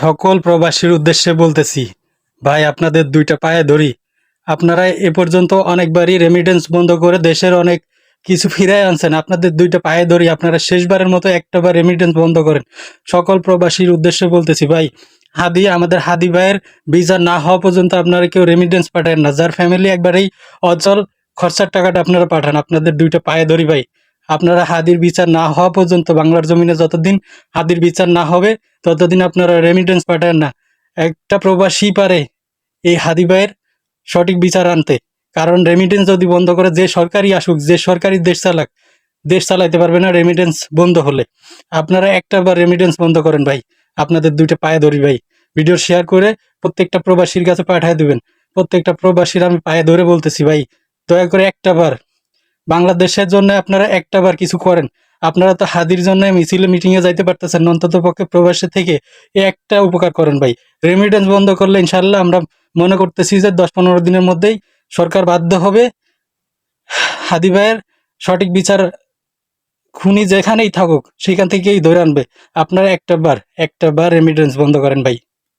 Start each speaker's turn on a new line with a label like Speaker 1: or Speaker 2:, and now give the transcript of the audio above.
Speaker 1: সকল প্রবাসীর উদ্দেশ্যে বলতেছি, ভাই আপনাদের দুইটা পায়ে ধরি। আপনারা এ পর্যন্ত অনেকবারই রেমিটেন্স বন্ধ করে দেশের অনেক কিছু ফিরায় আনছেন। আপনাদের দুইটা পায়ে ধরি, আপনারা শেষবারের মতো একটাবার রেমিটেন্স বন্ধ করেন। সকল প্রবাসীর উদ্দেশ্যে বলতেছি ভাই, আমাদের হাদি ভাইয়ের ভিসা না হওয়া পর্যন্ত আপনারা কেউ রেমিটেন্স পাঠান না। যার ফ্যামিলি একবারেই অচল, খরচার টাকাটা আপনারা পাঠান। আপনাদের দুইটা পায়ে ধরি ভাই, আপনারা হাদির বিচার না হওয়া পর্যন্ত বাংলার জমিনে যতদিন হাদির বিচার না হবে ততদিন আপনারা রেমিটেন্স পাঠান না। একটা প্রবাসী পারে এই হাদি ভাইয়ের সঠিক বিচার আনতে। কারণ রেমিটেন্স যদি বন্ধ করে, যে সরকারই আসুক, যে সরকারি দেশ চালাক, দেশ চালাইতে পারবে না রেমিটেন্স বন্ধ হলে। আপনারা একটা বার রেমিটেন্স বন্ধ করেন ভাই, আপনাদের দুইটা পায়ে ধরি ভাই। ভিডিও শেয়ার করে প্রত্যেকটা প্রবাসীর কাছে পাঠিয়ে দিবেন। প্রত্যেকটা প্রবাসীর আমি পায়ে ধরে বলতেছি ভাই, দয়া করে একটা বার বাংলাদেশের জন্য আপনারা একটা বার কিছু করেন। আপনারা তো হাদির জন্য মিছিলে মিটিংয়ে যাইতে পারতেছেন, অন্তত পক্ষে প্রবাসে থেকে এই একটা উপকার করেন ভাই। রেমিটেন্স বন্ধ করলে ইনশাল্লাহ আমরা মনে করতেছি যে 10-15 দিনের মধ্যেই সরকার বাধ্য হবে হাদি ভাইয়ের সঠিক বিচার, খুনি যেখানেই থাকুক সেখান থেকেই ধরে আনবে। আপনারা একটা বার রেমিটেন্স বন্ধ করেন ভাই।